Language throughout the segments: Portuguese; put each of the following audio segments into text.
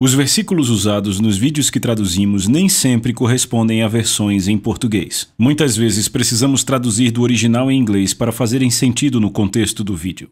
Os versículos usados nos vídeos que traduzimos nem sempre correspondem a versões em português. Muitas vezes precisamos traduzir do original em inglês para fazerem sentido no contexto do vídeo.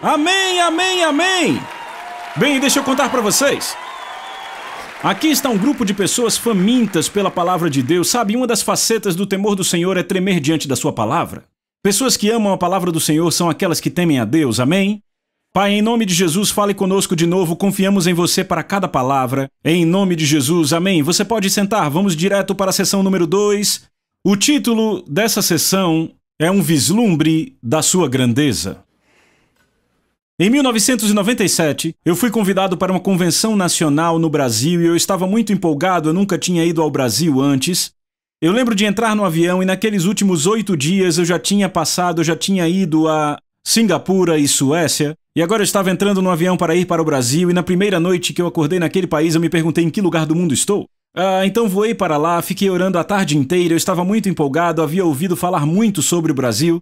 Amém, amém, amém! Bem, deixa eu contar para vocês. Aqui está um grupo de pessoas famintas pela palavra de Deus. Sabe, uma das facetas do temor do Senhor é tremer diante da sua palavra. Pessoas que amam a palavra do Senhor são aquelas que temem a Deus, amém? Pai, em nome de Jesus, fale conosco de novo. Confiamos em você para cada palavra. Em nome de Jesus, amém. Você pode sentar, vamos direto para a sessão número 2. O título dessa sessão é Um Vislumbre da Sua Grandeza. Em 1997, eu fui convidado para uma convenção nacional no Brasil e eu estava muito empolgado, eu nunca tinha ido ao Brasil antes. Eu lembro de entrar no avião e naqueles últimos 8 dias eu já tinha ido a Singapura e Suécia. E agora eu estava entrando no avião para ir para o Brasil e na primeira noite que eu acordei naquele país eu me perguntei em que lugar do mundo estou. Então voei para lá, fiquei orando a tarde inteira, eu estava muito empolgado, havia ouvido falar muito sobre o Brasil.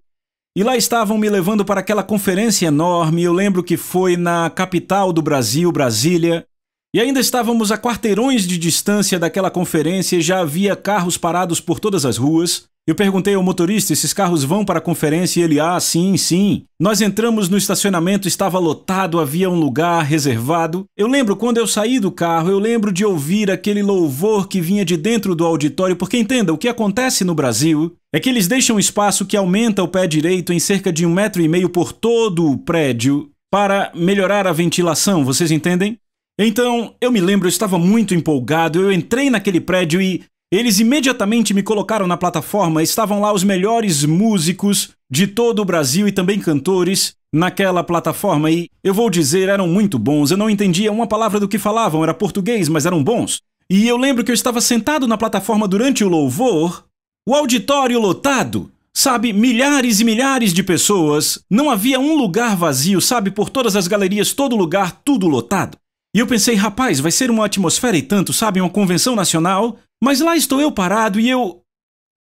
E lá estavam me levando para aquela conferência enorme, eu lembro que foi na capital do Brasil, Brasília, e ainda estávamos a quarteirões de distância daquela conferência e já havia carros parados por todas as ruas. Eu perguntei ao motorista, esses carros vão para a conferência? E ele, sim, sim. Nós entramos no estacionamento, estava lotado, havia um lugar reservado. Eu lembro quando eu saí do carro, eu lembro de ouvir aquele louvor que vinha de dentro do auditório, porque entenda, o que acontece no Brasil é que eles deixam espaço que aumenta o pé direito em cerca de 1,5 metro por todo o prédio para melhorar a ventilação, vocês entendem? Então, eu me lembro, eu estava muito empolgado, eu entrei naquele prédio e eles imediatamente me colocaram na plataforma, estavam lá os melhores músicos de todo o Brasil e também cantores naquela plataforma e, eu vou dizer, eram muito bons, eu não entendia uma palavra do que falavam, era português, mas eram bons. E eu lembro que eu estava sentado na plataforma durante o louvor, o auditório lotado, sabe, milhares e milhares de pessoas, não havia um lugar vazio, sabe, por todas as galerias, todo lugar, tudo lotado. E eu pensei, rapaz, vai ser uma atmosfera e tanto, sabe, uma convenção nacional, mas lá estou eu parado e eu...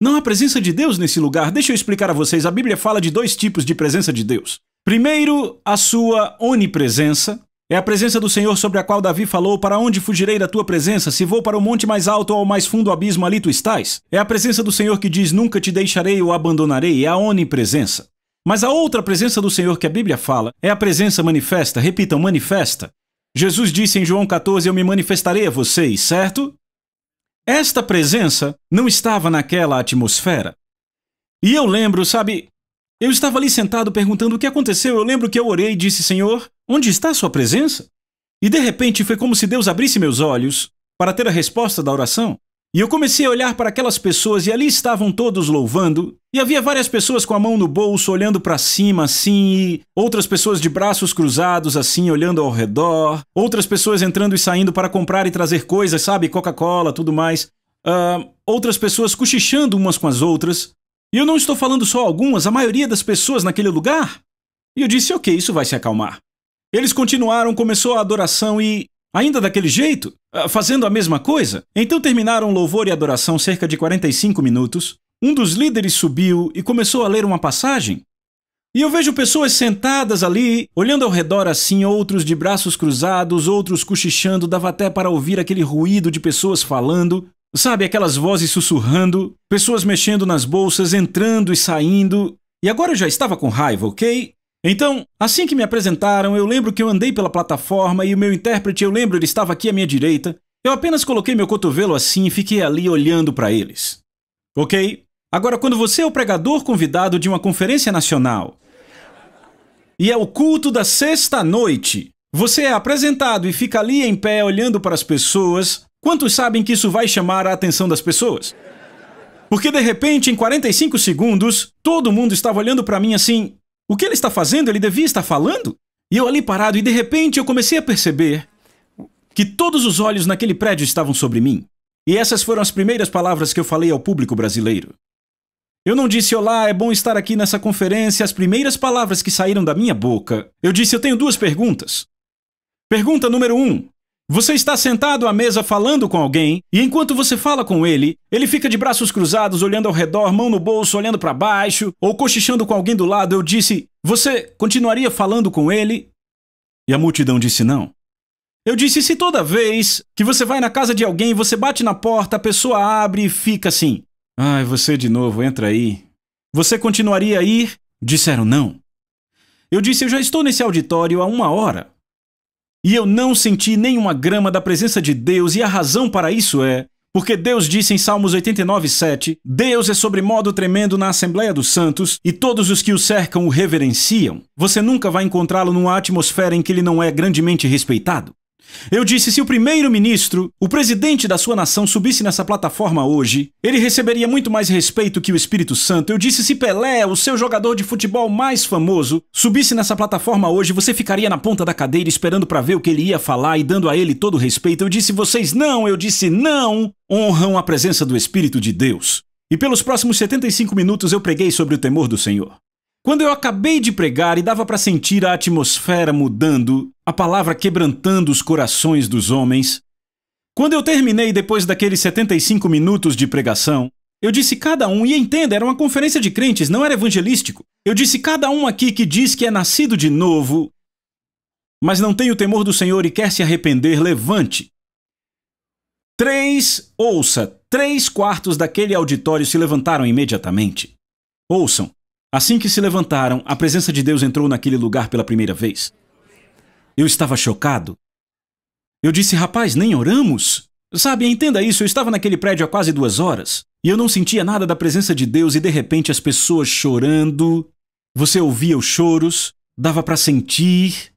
Não há presença de Deus nesse lugar. Deixa eu explicar a vocês, a Bíblia fala de 2 tipos de presença de Deus. Primeiro, a sua onipresença. É a presença do Senhor sobre a qual Davi falou, para onde fugirei da tua presença? Se vou para o monte mais alto ou ao mais fundo abismo, ali tu estás. É a presença do Senhor que diz, nunca te deixarei ou abandonarei, é a onipresença. Mas a outra presença do Senhor que a Bíblia fala é a presença manifesta, repitam, manifesta. Jesus disse em João 14, eu me manifestarei a vocês, certo? Esta presença não estava naquela atmosfera. E eu lembro, sabe, eu estava ali sentado perguntando o que aconteceu. Eu lembro que eu orei e disse, Senhor, onde está a sua presença? E de repente foi como se Deus abrisse meus olhos para ter a resposta da oração. E eu comecei a olhar para aquelas pessoas e ali estavam todos louvando. E havia várias pessoas com a mão no bolso, olhando para cima assim, e outras pessoas de braços cruzados assim, olhando ao redor. Outras pessoas entrando e saindo para comprar e trazer coisas, sabe, Coca-Cola, tudo mais. Outras pessoas cochichando umas com as outras. E eu não estou falando só algumas, a maioria das pessoas naquele lugar. E eu disse, ok, isso vai se acalmar. Eles continuaram, começou a adoração e... Ainda daquele jeito? Fazendo a mesma coisa? Então terminaram o louvor e adoração cerca de 45 minutos. Um dos líderes subiu e começou a ler uma passagem. E eu vejo pessoas sentadas ali, olhando ao redor assim, outros de braços cruzados, outros cochichando, dava até para ouvir aquele ruído de pessoas falando. Sabe, aquelas vozes sussurrando, pessoas mexendo nas bolsas, entrando e saindo. E agora eu já estava com raiva, ok? Então, assim que me apresentaram, eu lembro que eu andei pela plataforma e o meu intérprete, eu lembro, ele estava aqui à minha direita. Eu apenas coloquei meu cotovelo assim e fiquei ali olhando para eles. Ok? Agora, quando você é o pregador convidado de uma conferência nacional e é o culto da sexta-noite, você é apresentado e fica ali em pé olhando para as pessoas, quantos sabem que isso vai chamar a atenção das pessoas? Porque de repente, em 45 segundos, todo mundo estava olhando para mim assim... O que ele está fazendo? Ele devia estar falando? E eu ali parado, e de repente eu comecei a perceber que todos os olhos naquele prédio estavam sobre mim. E essas foram as primeiras palavras que eu falei ao público brasileiro. Eu não disse, olá, é bom estar aqui nessa conferência. As primeiras palavras que saíram da minha boca, eu disse, eu tenho 2 perguntas. Pergunta número 1. Você está sentado à mesa falando com alguém, e enquanto você fala com ele, ele fica de braços cruzados, olhando ao redor, mão no bolso, olhando para baixo, ou cochichando com alguém do lado. Eu disse, você continuaria falando com ele? E a multidão disse não. Eu disse, se toda vez que você vai na casa de alguém, você bate na porta, a pessoa abre e fica assim, ai, você de novo, entra aí. Você continuaria a ir? Disseram não. Eu disse, eu já estou nesse auditório há 1 hora. E eu não senti nenhuma grama da presença de Deus, e a razão para isso é porque Deus disse em Salmos 89:7, Deus é sobremodo tremendo na Assembleia dos Santos, e todos os que o cercam o reverenciam. Você nunca vai encontrá-lo numa atmosfera em que ele não é grandemente respeitado. Eu disse, se o primeiro-ministro, o presidente da sua nação, subisse nessa plataforma hoje, ele receberia muito mais respeito que o Espírito Santo. Eu disse, se Pelé, o seu jogador de futebol mais famoso, subisse nessa plataforma hoje, você ficaria na ponta da cadeira esperando para ver o que ele ia falar e dando a ele todo o respeito. Eu disse, vocês não, eu disse não, honram a presença do Espírito de Deus. E pelos próximos 75 minutos eu preguei sobre o temor do Senhor. Quando eu acabei de pregar e dava para sentir a atmosfera mudando, a palavra quebrantando os corações dos homens, quando eu terminei depois daqueles 75 minutos de pregação, eu disse cada um, e entenda, era uma conferência de crentes, não era evangelístico. Eu disse cada um aqui que diz que é nascido de novo, mas não tem o temor do Senhor e quer se arrepender, levante. 3/4 daquele auditório se levantaram imediatamente. Ouçam. Assim que se levantaram, a presença de Deus entrou naquele lugar pela primeira vez. Eu estava chocado. Eu disse, rapaz, nem oramos? Sabe, entenda isso, eu estava naquele prédio há quase 2 horas, e eu não sentia nada da presença de Deus, e de repente as pessoas chorando, você ouvia os choros, dava para sentir,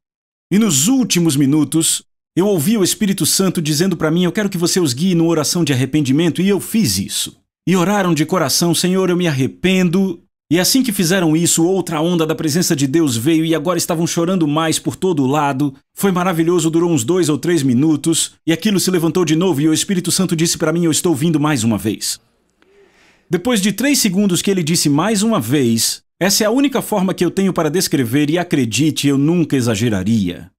e nos últimos minutos, eu ouvi o Espírito Santo dizendo para mim, eu quero que você os guie numa oração de arrependimento, e eu fiz isso. E oraram de coração, Senhor, eu me arrependo. E assim que fizeram isso, outra onda da presença de Deus veio e agora estavam chorando mais por todo o lado. Foi maravilhoso, durou uns 2 ou 3 minutos, e aquilo se levantou de novo e o Espírito Santo disse para mim, eu estou vindo mais uma vez. Depois de 3 segundos que ele disse mais uma vez, essa é a única forma que eu tenho para descrever e acredite, eu nunca exageraria.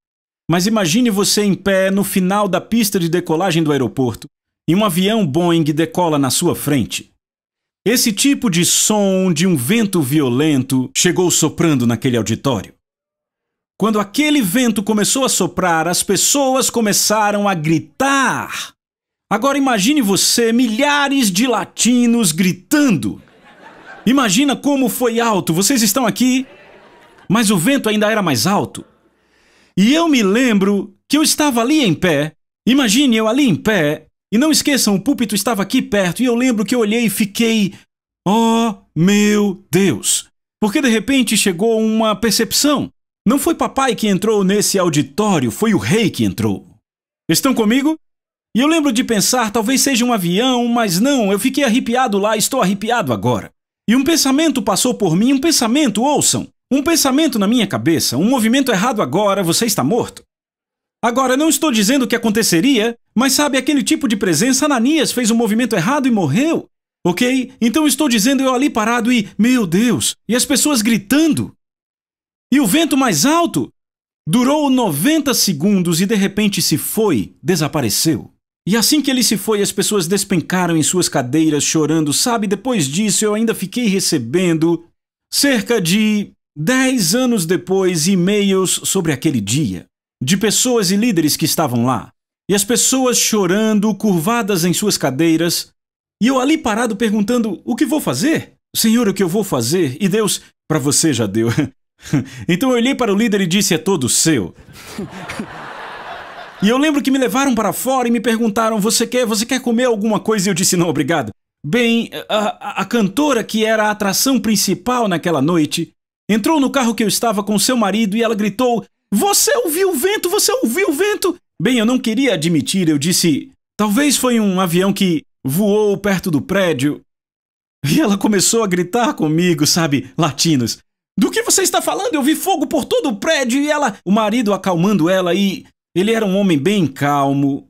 Mas imagine você em pé no final da pista de decolagem do aeroporto, e um avião Boeing decola na sua frente. Esse tipo de som de um vento violento chegou soprando naquele auditório. Quando aquele vento começou a soprar, as pessoas começaram a gritar. Agora imagine você, milhares de latinos gritando. Imagina como foi alto, vocês estão aqui, mas o vento ainda era mais alto. E eu me lembro que eu estava ali em pé, imagine eu ali em pé, e não esqueçam, o púlpito estava aqui perto, e eu lembro que eu olhei e fiquei, oh meu Deus! Porque de repente chegou uma percepção. Não foi papai que entrou nesse auditório, foi o rei que entrou. Estão comigo? E eu lembro de pensar, talvez seja um avião, mas não, eu fiquei arrepiado lá, estou arrepiado agora. E um pensamento passou por mim, um pensamento, ouçam, um pensamento na minha cabeça, um movimento errado agora, você está morto. Agora, não estou dizendo o que aconteceria, mas sabe aquele tipo de presença, Ananias fez um movimento errado e morreu, ok? Então estou dizendo eu ali parado e, meu Deus, e as pessoas gritando. E o vento mais alto durou 90 segundos e de repente se foi, desapareceu. E assim que ele se foi, as pessoas despencaram em suas cadeiras chorando, sabe? Depois disso eu ainda fiquei recebendo, cerca de 10 anos depois, e-mails sobre aquele dia. De pessoas e líderes que estavam lá, e as pessoas chorando, curvadas em suas cadeiras, e eu ali parado perguntando, o que vou fazer? Senhor, o que eu vou fazer? E Deus, para você já deu. Então eu olhei para o líder e disse, é todo seu. E eu lembro que me levaram para fora e me perguntaram, você quer comer alguma coisa? E eu disse, não, obrigado. Bem, a cantora que era a atração principal naquela noite, entrou no carro que eu estava com seu marido e ela gritou, você ouviu o vento? Você ouviu o vento? Bem, eu não queria admitir, eu disse, talvez foi um avião que voou perto do prédio. E ela começou a gritar comigo, sabe, latinos. Do que você está falando? Eu vi fogo por todo o prédio e o marido acalmando ela e ele era um homem bem calmo.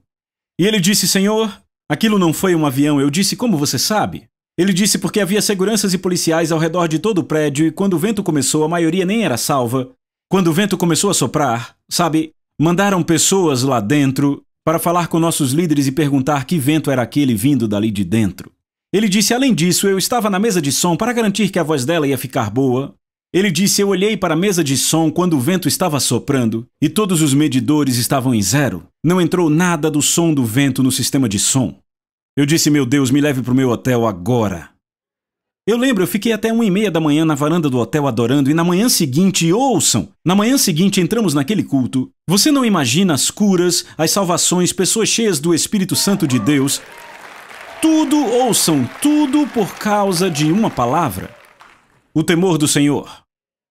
E ele disse, Senhor, Aquilo não foi um avião, eu disse, como você sabe? Ele disse porque havia seguranças e policiais ao redor de todo o prédio e quando o vento começou, a maioria nem era salva. Quando o vento começou a soprar, sabe, mandaram pessoas lá dentro para falar com nossos líderes e perguntar que vento era aquele vindo dali de dentro. Ele disse, além disso, eu estava na mesa de som para garantir que a voz dela ia ficar boa. Ele disse, eu olhei para a mesa de som quando o vento estava soprando e todos os medidores estavam em zero. Não entrou nada do som do vento no sistema de som. Eu disse, meu Deus, me leve para o meu hotel agora. Eu lembro, eu fiquei até 1h30 da manhã na varanda do hotel adorando e na manhã seguinte, ouçam, na manhã seguinte entramos naquele culto. Você não imagina as curas, as salvações, pessoas cheias do Espírito Santo de Deus. Tudo, ouçam, tudo por causa de uma palavra. O temor do Senhor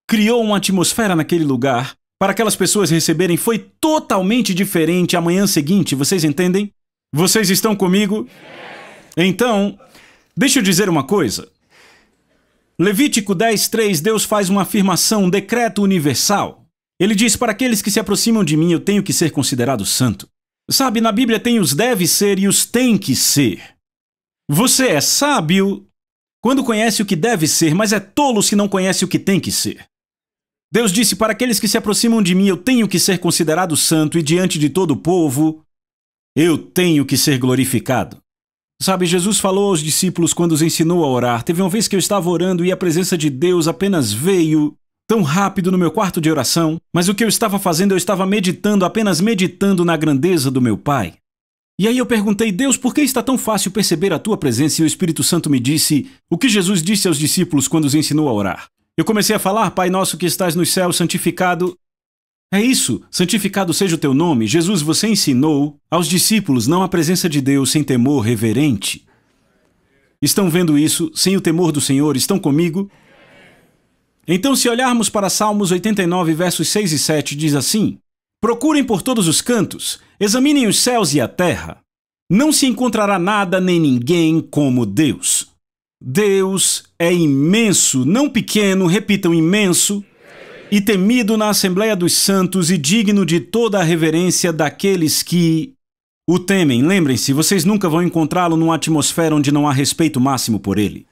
criou uma atmosfera naquele lugar para aquelas pessoas receberem. Foi totalmente diferente a manhã seguinte, vocês entendem? Vocês estão comigo? Então, deixa eu dizer uma coisa. Levítico 10:3, Deus faz uma afirmação, um decreto universal. Ele diz, para aqueles que se aproximam de mim, eu tenho que ser considerado santo. Sabe, na Bíblia tem os deve ser e os tem que ser. Você é sábio quando conhece o que deve ser, mas é tolo se não conhece o que tem que ser. Deus disse, para aqueles que se aproximam de mim, eu tenho que ser considerado santo e diante de todo o povo, eu tenho que ser glorificado. Sabe, Jesus falou aos discípulos quando os ensinou a orar. Teve uma vez que eu estava orando e a presença de Deus apenas veio tão rápido no meu quarto de oração, mas o que eu estava fazendo, eu estava meditando, apenas meditando na grandeza do meu Pai. E aí eu perguntei, Deus, por que está tão fácil perceber a tua presença? E o Espírito Santo me disse o que Jesus disse aos discípulos quando os ensinou a orar. Eu comecei a falar, Pai nosso que estás nos céus, santificado... É isso, santificado seja o teu nome. Jesus, você ensinou aos discípulos não a presença de Deus sem temor reverente. Estão vendo isso sem o temor do Senhor? Estão comigo? Então, se olharmos para Salmos 89, versos 6 e 7, diz assim, procurem por todos os cantos, examinem os céus e a terra. Não se encontrará nada nem ninguém como Deus. Deus é imenso, não pequeno, repitam, imenso, e temido na Assembleia dos Santos e digno de toda a reverência daqueles que o temem. Lembrem-se, vocês nunca vão encontrá-lo numa atmosfera onde não há respeito máximo por ele.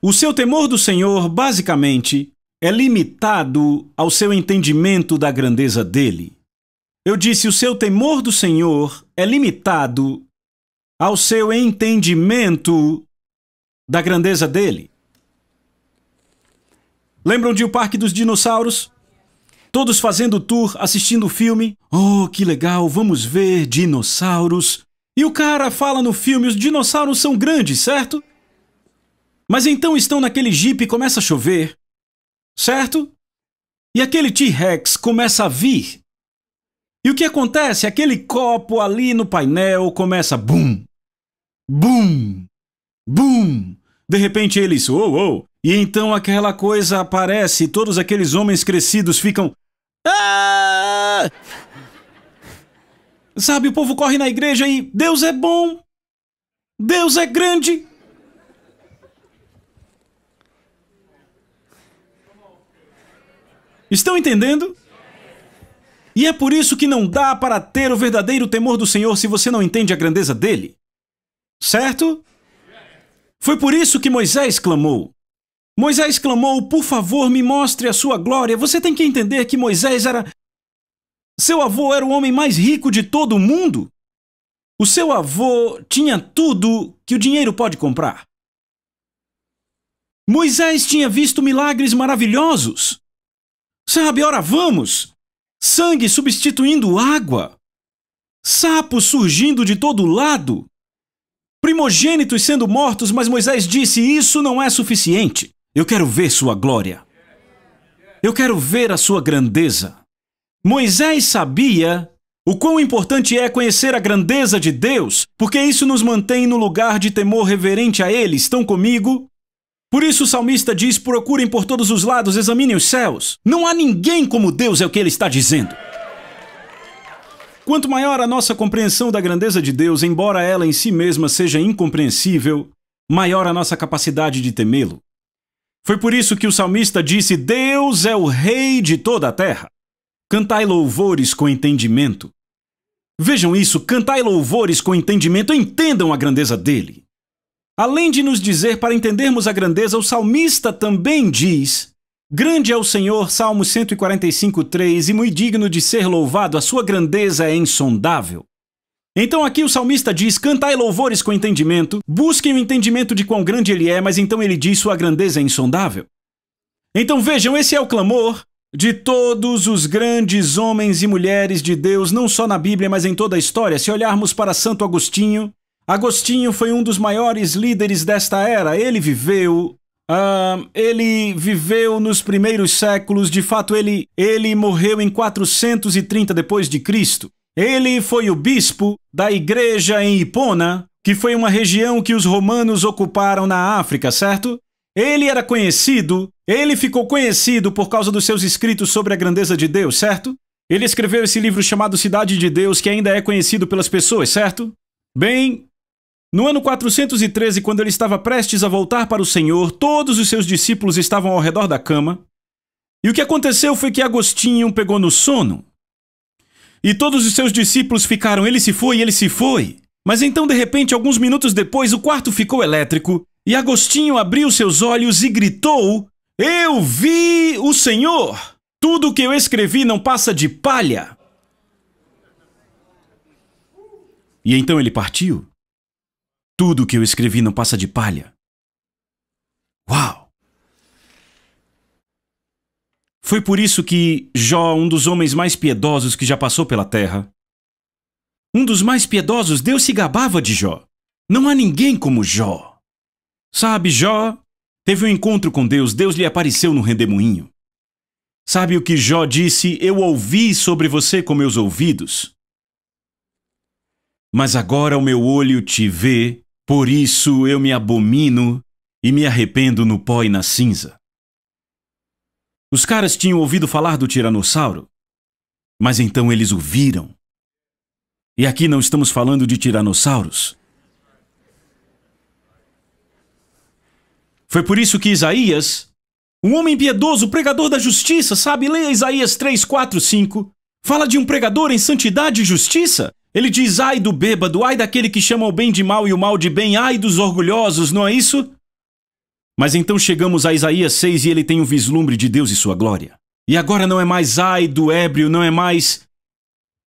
O seu temor do Senhor, basicamente, é limitado ao seu entendimento da grandeza dele. Eu disse, o seu temor do Senhor é limitado ao seu entendimento da grandeza dele. Lembram de O Parque dos Dinossauros? Todos fazendo tour, assistindo o filme. Oh, que legal, vamos ver dinossauros. E o cara fala no filme, os dinossauros são grandes, certo? Mas então estão naquele jipe e começa a chover, certo? E aquele T-Rex começa a vir. E o que acontece? Aquele copo ali no painel começa bum, bum, bum. De repente eles, oh. E então aquela coisa aparece e todos aqueles homens crescidos ficam... Ah! Sabe, o povo corre na igreja e Deus é bom, Deus é grande. Estão entendendo? E é por isso que não dá para ter o verdadeiro temor do Senhor se você não entende a grandeza dele. Certo? Foi por isso que Moisés clamou. Moisés clamou, por favor, me mostre a sua glória. Você tem que entender que Moisés era... Seu avô era o homem mais rico de todo o mundo. O seu avô tinha tudo que o dinheiro pode comprar. Moisés tinha visto milagres maravilhosos. Sabe, ora vamos. Sangue substituindo água. Sapos surgindo de todo lado. Primogênitos sendo mortos, mas Moisés disse, isso não é suficiente. Eu quero ver sua glória. Eu quero ver a sua grandeza. Moisés sabia o quão importante é conhecer a grandeza de Deus, porque isso nos mantém no lugar de temor reverente a Ele. Estão comigo? Por isso o salmista diz, procurem por todos os lados, examinem os céus. Não há ninguém como Deus, é o que ele está dizendo. Quanto maior a nossa compreensão da grandeza de Deus, embora ela em si mesma seja incompreensível, maior a nossa capacidade de temê-lo. Foi por isso que o salmista disse, Deus é o rei de toda a terra. Cantai louvores com entendimento. Vejam isso, cantai louvores com entendimento, entendam a grandeza dele. Além de nos dizer para entendermos a grandeza, o salmista também diz: grande é o Senhor, Salmo 145:3, e muito digno de ser louvado, a sua grandeza é insondável. Então aqui o salmista diz: cantai louvores com entendimento, busquem o entendimento de quão grande ele é, mas então ele diz: sua grandeza é insondável. Então vejam, esse é o clamor de todos os grandes homens e mulheres de Deus, não só na Bíblia, mas em toda a história. Se olharmos para Santo Agostinho, Agostinho foi um dos maiores líderes desta era. Ele viveu nos primeiros séculos. De fato, ele morreu em 430 depois de Cristo. Ele foi o bispo da igreja em Hipona, que foi uma região que os romanos ocuparam na África, certo? Ele era conhecido, ele ficou conhecido por causa dos seus escritos sobre a grandeza de Deus, certo? Ele escreveu esse livro chamado Cidade de Deus, que ainda é conhecido pelas pessoas, certo? Bem, no ano 413, quando ele estava prestes a voltar para o Senhor, todos os seus discípulos estavam ao redor da cama. E o que aconteceu foi que Agostinho pegou no sono. E todos os seus discípulos ficaram: ele se foi, ele se foi. Mas então, de repente, alguns minutos depois, o quarto ficou elétrico e Agostinho abriu seus olhos e gritou: eu vi o Senhor! Tudo o que eu escrevi não passa de palha. E então ele partiu. Tudo o que eu escrevi não passa de palha. Uau! Foi por isso que Jó, um dos homens mais piedosos que já passou pela terra, um dos mais piedosos, Deus se gabava de Jó. Não há ninguém como Jó. Sabe, Jó teve um encontro com Deus, Deus lhe apareceu no redemoinho. Sabe o que Jó disse? Eu ouvi sobre você com meus ouvidos, mas agora o meu olho te vê, por isso eu me abomino e me arrependo no pó e na cinza. Os caras tinham ouvido falar do tiranossauro, mas então eles o viram. E aqui não estamos falando de tiranossauros. Foi por isso que Isaías, um homem piedoso, pregador da justiça, sabe? Leia Isaías 3, 4, 5. Fala de um pregador em santidade e justiça. Ele diz: ai do bêbado, ai daquele que chama o bem de mal e o mal de bem, ai dos orgulhosos, não é isso? Mas então chegamos a Isaías 6 e ele tem um vislumbre de Deus e sua glória. E agora não é mais ai do ébrio, não é mais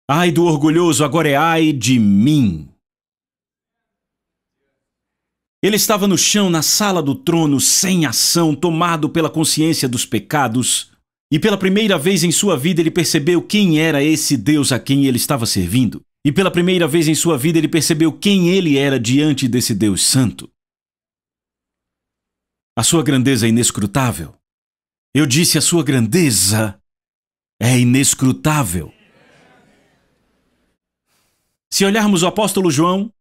ai do orgulhoso, agora é ai de mim. Ele estava no chão, na sala do trono, sem ação, tomado pela consciência dos pecados. E pela primeira vez em sua vida ele percebeu quem era esse Deus a quem ele estava servindo. E pela primeira vez em sua vida ele percebeu quem ele era diante desse Deus santo. A sua grandeza é inescrutável. Eu disse: a sua grandeza é inescrutável. Se olharmos o apóstolo João,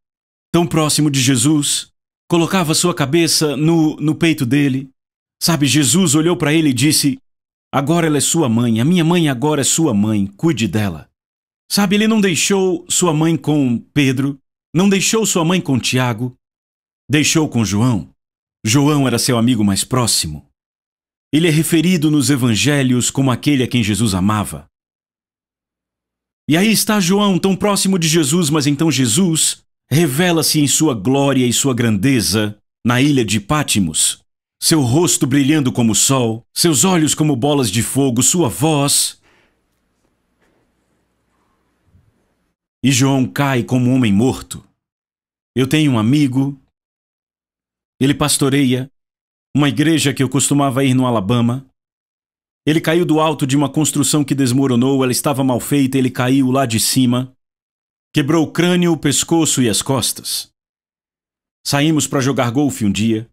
tão próximo de Jesus, colocava sua cabeça no peito dele. Sabe, Jesus olhou para ele e disse: agora ela é sua mãe, a minha mãe agora é sua mãe, cuide dela. Sabe, ele não deixou sua mãe com Pedro, não deixou sua mãe com Tiago, deixou com João. João era seu amigo mais próximo. Ele é referido nos evangelhos como aquele a quem Jesus amava. E aí está João, tão próximo de Jesus, mas então Jesus revela-se em sua glória e sua grandeza na ilha de Pátimos. Seu rosto brilhando como o sol, seus olhos como bolas de fogo, sua voz. E João cai como um homem morto. Eu tenho um amigo, ele pastoreia uma igreja que eu costumava ir no Alabama. Ele caiu do alto de uma construção que desmoronou, ela estava mal feita, ele caiu lá de cima, quebrou o crânio, o pescoço e as costas. Saímos para jogar golfe um dia.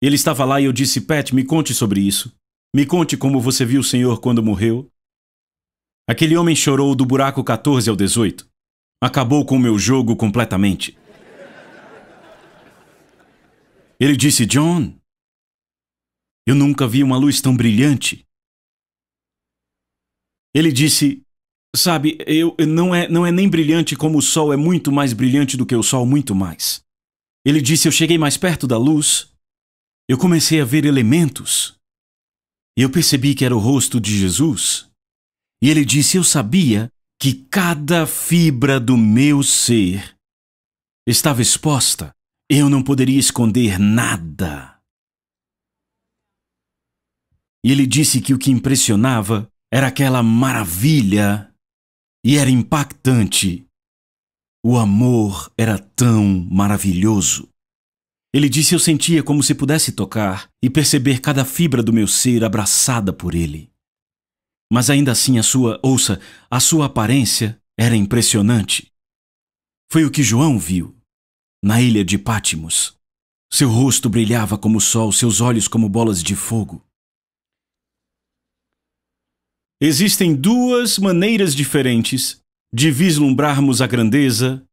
Ele estava lá e eu disse: Pat, me conte sobre isso. Me conte como você viu o Senhor quando morreu. Aquele homem chorou do buraco 14 ao 18. Acabou com o meu jogo completamente. Ele disse: John, eu nunca vi uma luz tão brilhante. Ele disse: sabe, não é nem brilhante como o sol, é muito mais brilhante do que o sol, muito mais. Ele disse: eu cheguei mais perto da luz, eu comecei a ver elementos. E eu percebi que era o rosto de Jesus. E ele disse: eu sabia que cada fibra do meu ser estava exposta. Eu não poderia esconder nada. E ele disse que o que impressionava era aquela maravilha e era impactante. O amor era tão maravilhoso. Ele disse: eu sentia como se pudesse tocar e perceber cada fibra do meu ser abraçada por ele. Mas ainda assim a sua aparência era impressionante. Foi o que João viu na ilha de Pátimos. Seu rosto brilhava como o sol, seus olhos como bolas de fogo. Existem duas maneiras diferentes de vislumbrarmos a grandeza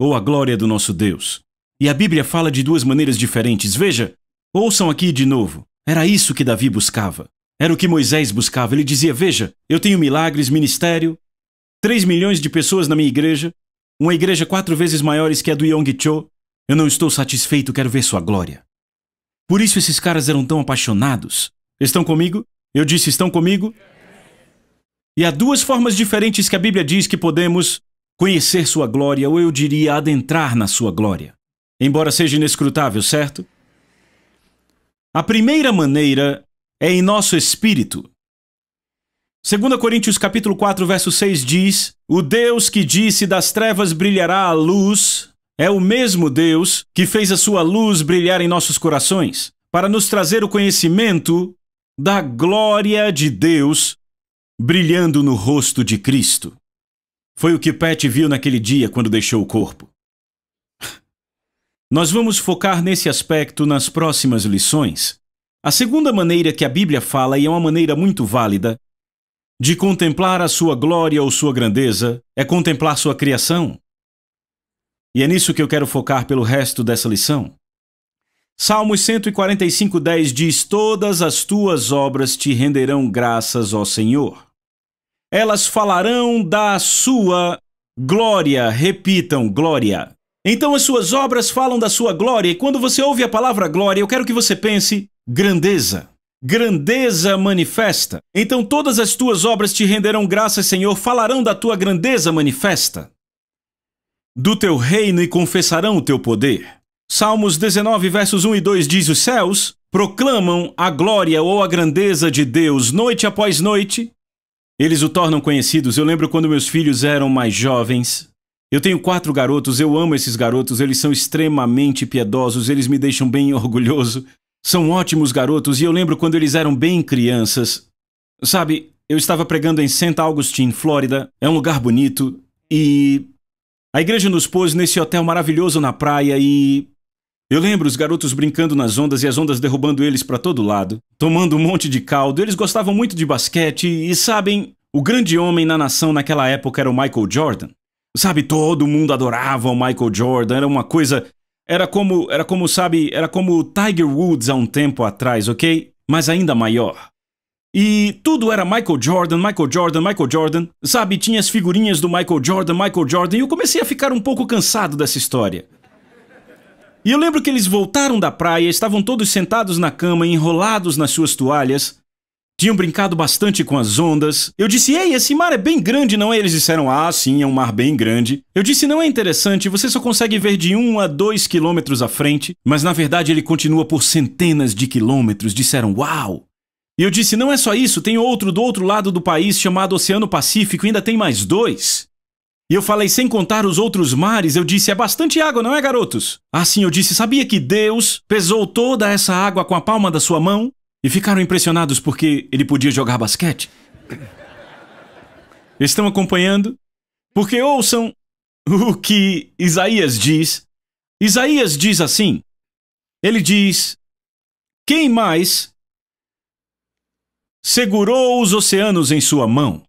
ou a glória do nosso Deus. E a Bíblia fala de duas maneiras diferentes. Veja, ouçam aqui de novo. Era isso que Davi buscava. Era o que Moisés buscava. Ele dizia: veja, eu tenho milagres, ministério, 3 milhões de pessoas na minha igreja, uma igreja 4 vezes maiores que a do Yong Cho. Eu não estou satisfeito, quero ver sua glória. Por isso esses caras eram tão apaixonados. Estão comigo? Eu disse: estão comigo? E há duas formas diferentes que a Bíblia diz que podemos conhecer sua glória, ou eu diria adentrar na sua glória. Embora seja inescrutável, certo? A primeira maneira é em nosso espírito. 2 Coríntios capítulo 4, verso 6 diz: o Deus que disse das trevas brilhará a luz é o mesmo Deus que fez a sua luz brilhar em nossos corações, para nos trazer o conhecimento da glória de Deus brilhando no rosto de Cristo. Foi o que Pat viu naquele dia quando deixou o corpo. Nós vamos focar nesse aspecto nas próximas lições. A segunda maneira que a Bíblia fala, e é uma maneira muito válida, de contemplar a sua glória ou sua grandeza, é contemplar sua criação. E é nisso que eu quero focar pelo resto dessa lição. Salmos 145:10 diz: todas as tuas obras te renderão graças, ó Senhor. Elas falarão da sua glória. Repitam: glória. Então as suas obras falam da sua glória, e quando você ouve a palavra glória, eu quero que você pense: grandeza. Grandeza manifesta. Então todas as tuas obras te renderão graças, Senhor, falarão da tua grandeza manifesta, do teu reino, e confessarão o teu poder. Salmos 19, versos 1 e 2 diz: os céus proclamam a glória ou a grandeza de Deus noite após noite. Eles o tornam conhecidos. Eu lembro quando meus filhos eram mais jovens. Eu tenho 4 garotos, eu amo esses garotos, eles são extremamente piedosos, eles me deixam bem orgulhoso. São ótimos garotos, e eu lembro quando eles eram bem crianças. Sabe, eu estava pregando em St. Augustine, Flórida, é um lugar bonito, e a igreja nos pôs nesse hotel maravilhoso na praia, e eu lembro os garotos brincando nas ondas e as ondas derrubando eles para todo lado, tomando um monte de caldo. Eles gostavam muito de basquete e, sabem, o grande homem na nação naquela época era o Michael Jordan. Sabe, todo mundo adorava o Michael Jordan, era uma coisa... Era como o Tiger Woods há um tempo atrás, ok? Mas ainda maior. E tudo era Michael Jordan, Michael Jordan, Michael Jordan. Sabe, tinha as figurinhas do Michael Jordan, Michael Jordan, e eu comecei a ficar um pouco cansado dessa história. E eu lembro que eles voltaram da praia, estavam todos sentados na cama, enrolados nas suas toalhas. Tinham brincado bastante com as ondas. Eu disse: ei, esse mar é bem grande, não é? Eles disseram: ah, sim, é um mar bem grande. Eu disse: não é interessante, você só consegue ver de 1 a 2 quilômetros à frente, mas na verdade ele continua por centenas de quilômetros. Disseram: uau! E eu disse: não é só isso, tem outro do outro lado do país chamado Oceano Pacífico, e ainda tem mais 2. E eu falei: sem contar os outros mares. Eu disse: é bastante água, não é, garotos? Ah, sim, eu disse: sabia que Deus pesou toda essa água com a palma da sua mão? E ficaram impressionados porque ele podia jogar basquete. Estão acompanhando? Porque ouçam o que Isaías diz. Isaías diz assim, ele diz: quem mais segurou os oceanos em sua mão?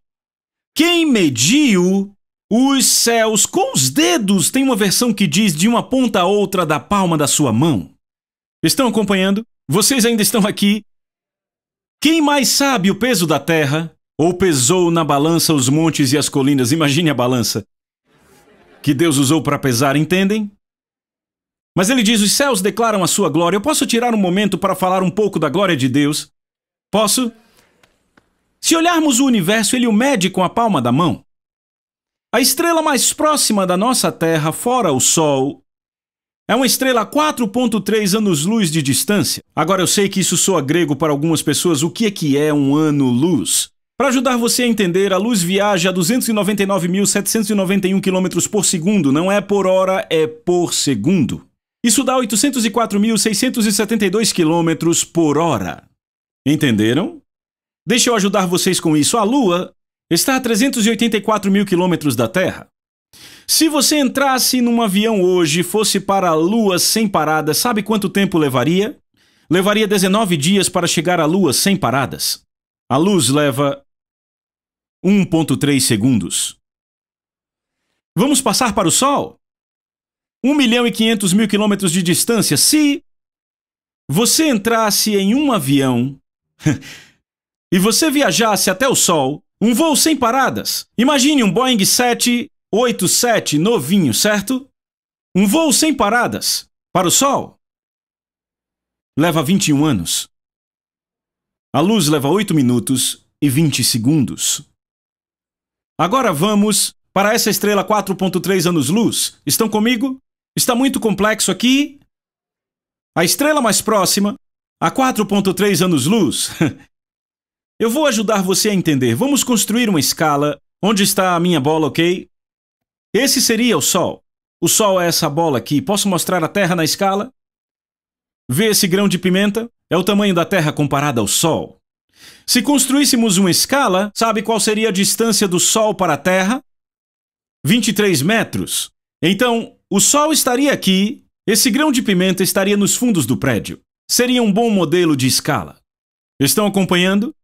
Quem mediu os céus com os dedos? Tem uma versão que diz de uma ponta a outra da palma da sua mão. Estão acompanhando? Vocês ainda estão aqui? Quem mais sabe o peso da terra? Ou pesou na balança os montes e as colinas? Imagine a balança que Deus usou para pesar, entendem? Mas ele diz: os céus declaram a sua glória. Eu posso tirar um momento para falar um pouco da glória de Deus? Posso? Se olharmos o universo, ele o mede com a palma da mão. A estrela mais próxima da nossa Terra, fora o Sol, é uma estrela a 4,3 anos-luz de distância. Agora eu sei que isso soa grego para algumas pessoas. O que é um ano-luz? Para ajudar você a entender, a luz viaja a 299.791 km por segundo. Não é por hora, é por segundo. Isso dá 804.672 km por hora. Entenderam? Deixa eu ajudar vocês com isso. A Lua está a 384 mil quilômetros da Terra. Se você entrasse num avião hoje e fosse para a Lua sem paradas, sabe quanto tempo levaria? Levaria 19 dias para chegar à Lua sem paradas. A luz leva 1,3 segundos. Vamos passar para o Sol? 1.500.000 quilômetros de distância. Se você entrasse em um avião e você viajasse até o Sol, um voo sem paradas. Imagine um Boeing 787 novinho, certo? Um voo sem paradas para o Sol leva 21 anos. A luz leva 8 minutos e 20 segundos. Agora vamos para essa estrela 4,3 anos-luz. Estão comigo? Está muito complexo aqui. A estrela mais próxima, a 4,3 anos-luz. Eu vou ajudar você a entender. Vamos construir uma escala. Onde está a minha bola, ok? Esse seria o Sol. O Sol é essa bola aqui. Posso mostrar a Terra na escala? Vê esse grão de pimenta? É o tamanho da Terra comparada ao Sol. Se construíssemos uma escala, sabe qual seria a distância do Sol para a Terra? 23 metros. Então, o Sol estaria aqui, esse grão de pimenta estaria nos fundos do prédio. Seria um bom modelo de escala. Estão acompanhando?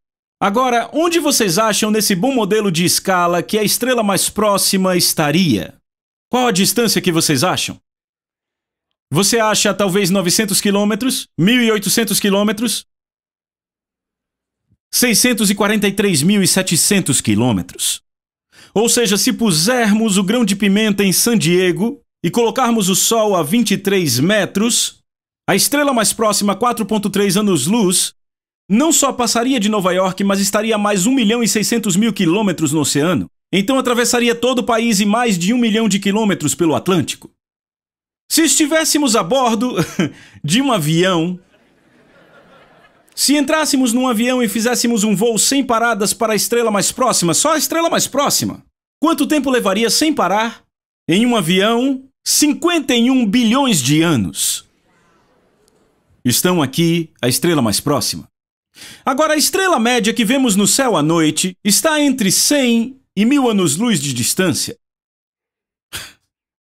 Agora, onde vocês acham nesse bom modelo de escala que a estrela mais próxima estaria? Qual a distância que vocês acham? Você acha talvez 900 quilômetros? 1.800 quilômetros? 643.700 quilômetros. Ou seja, se pusermos o grão de pimenta em San Diego e colocarmos o Sol a 23 metros, a estrela mais próxima, 4,3 anos-luz, não só passaria de Nova York, mas estaria a mais 1.600.000 quilômetros no oceano. Então atravessaria todo o país e mais de 1 milhão de quilômetros pelo Atlântico. Se estivéssemos a bordo de um avião, se entrássemos num avião e fizéssemos um voo sem paradas para a estrela mais próxima, só a estrela mais próxima, quanto tempo levaria sem parar? Em um avião, 51 bilhões de anos. Estão aqui a estrela mais próxima. Agora, a estrela média que vemos no céu à noite está entre 100 e 1.000 anos-luz de distância.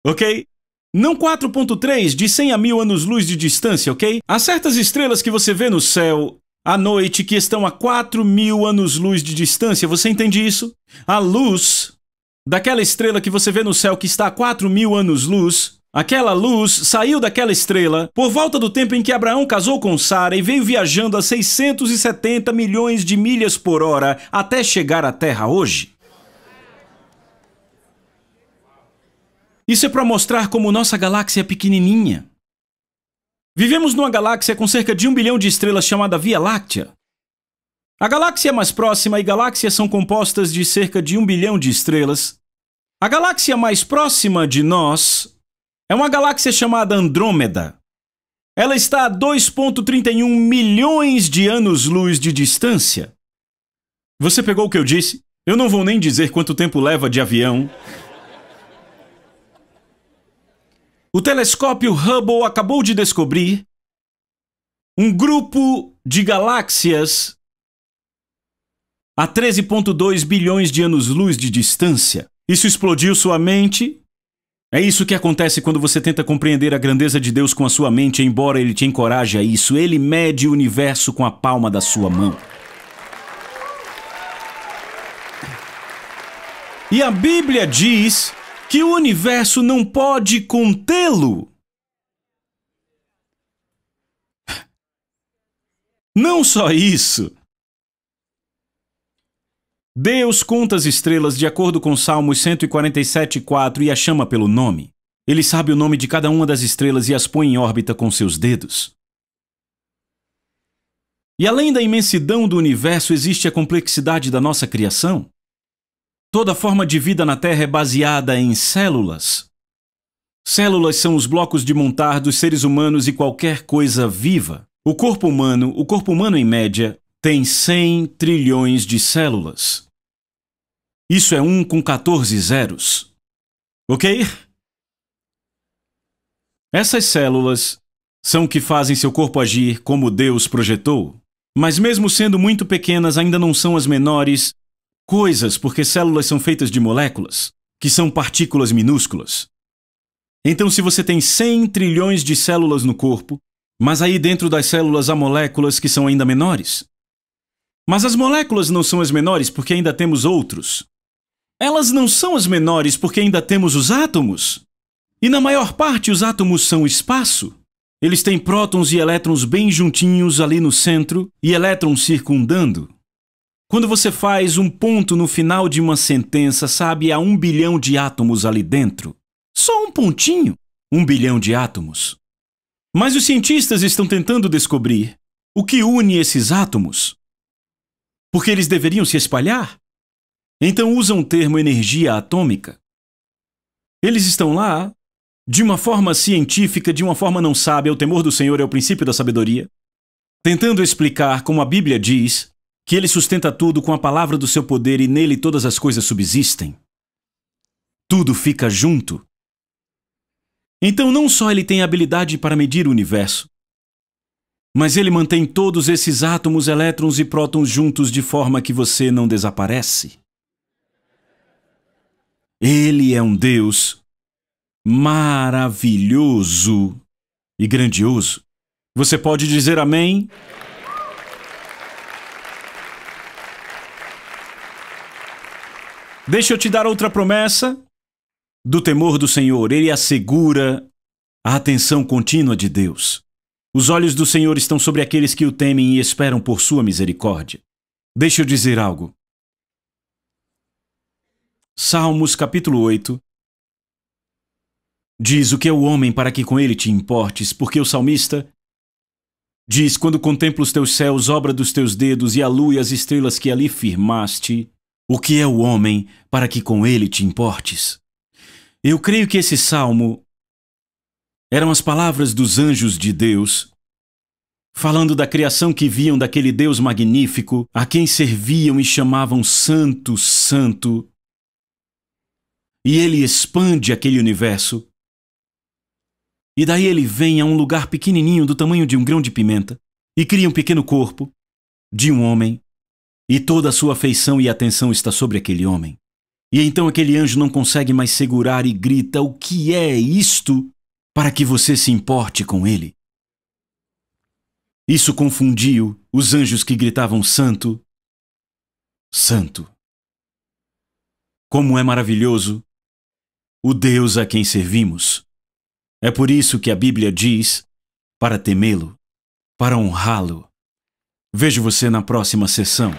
Ok? Não 4,3 de 100 a 1.000 anos-luz de distância, ok? Há certas estrelas que você vê no céu à noite que estão a 4.000 anos-luz de distância. Você entende isso? A luz daquela estrela que você vê no céu que está a 4.000 anos-luz, aquela luz saiu daquela estrela por volta do tempo em que Abraão casou com Sara e veio viajando a 670 milhões de milhas por hora até chegar à Terra hoje. Isso é para mostrar como nossa galáxia é pequenininha. Vivemos numa galáxia com cerca de 1 bilhão de estrelas chamada Via Láctea. A galáxia mais próxima e galáxias são compostas de cerca de 1 bilhão de estrelas. A galáxia mais próxima de nós é uma galáxia chamada Andrômeda. Ela está a 2,31 milhões de anos-luz de distância. Você pegou o que eu disse? Eu não vou nem dizer quanto tempo leva de avião. O telescópio Hubble acabou de descobrir um grupo de galáxias a 13,2 bilhões de anos-luz de distância. Isso explodiu sua mente? É isso que acontece quando você tenta compreender a grandeza de Deus com a sua mente, embora Ele te encoraje a isso. Ele mede o universo com a palma da sua mão. E a Bíblia diz que o universo não pode contê-lo. Não só isso. Deus conta as estrelas de acordo com Salmos 147,4 e as chama pelo nome. Ele sabe o nome de cada uma das estrelas e as põe em órbita com seus dedos. E além da imensidão do universo, existe a complexidade da nossa criação. Toda forma de vida na Terra é baseada em células. Células são os blocos de montar dos seres humanos e qualquer coisa viva. O corpo humano em média, tem 100 trilhões de células. Isso é 1 com 14 zeros. Ok? Essas células são o que fazem seu corpo agir como Deus projetou. Mas mesmo sendo muito pequenas, ainda não são as menores coisas, porque células são feitas de moléculas, que são partículas minúsculas. Então, se você tem 100 trilhões de células no corpo, mas aí dentro das células há moléculas que são ainda menores. Mas as moléculas não são as menores porque ainda temos outros. Elas não são as menores porque ainda temos os átomos. E na maior parte os átomos são espaço. Eles têm prótons e elétrons bem juntinhos ali no centro e elétrons circundando. Quando você faz um ponto no final de uma sentença, sabe, há 1 bilhão de átomos ali dentro. Só um pontinho, 1 bilhão de átomos. Mas os cientistas estão tentando descobrir o que une esses átomos. Porque eles deveriam se espalhar. Então usam o termo energia atômica. Eles estão lá, de uma forma científica, de uma forma não sábia, o temor do Senhor é o princípio da sabedoria, tentando explicar como a Bíblia diz que Ele sustenta tudo com a palavra do seu poder e nele todas as coisas subsistem. Tudo fica junto. Então não só Ele tem habilidade para medir o universo, mas Ele mantém todos esses átomos, elétrons e prótons juntos de forma que você não desaparece. Ele é um Deus maravilhoso e grandioso. Você pode dizer amém? Deixa eu te dar outra promessa do temor do Senhor. Ele assegura a atenção contínua de Deus. Os olhos do Senhor estão sobre aqueles que o temem e esperam por sua misericórdia. Deixa eu dizer algo. Salmos capítulo 8 diz: o que é o homem para que com ele te importes? Porque o salmista diz: quando contemplo os teus céus, obra dos teus dedos, e a lua e as estrelas que ali firmaste, o que é o homem para que com ele te importes? Eu creio que esse salmo eram as palavras dos anjos de Deus, falando da criação que viam daquele Deus magnífico, a quem serviam e chamavam Santo, Santo. E ele expande aquele universo. E daí ele vem a um lugar pequenininho do tamanho de um grão de pimenta e cria um pequeno corpo de um homem, e toda a sua afeição e atenção está sobre aquele homem. E então aquele anjo não consegue mais segurar e grita: o que é isto para que você se importe com ele? Isso confundiu os anjos que gritavam Santo, Santo. Como é maravilhoso o Deus a quem servimos. É por isso que a Bíblia diz para temê-lo, para honrá-lo. Vejo você na próxima sessão.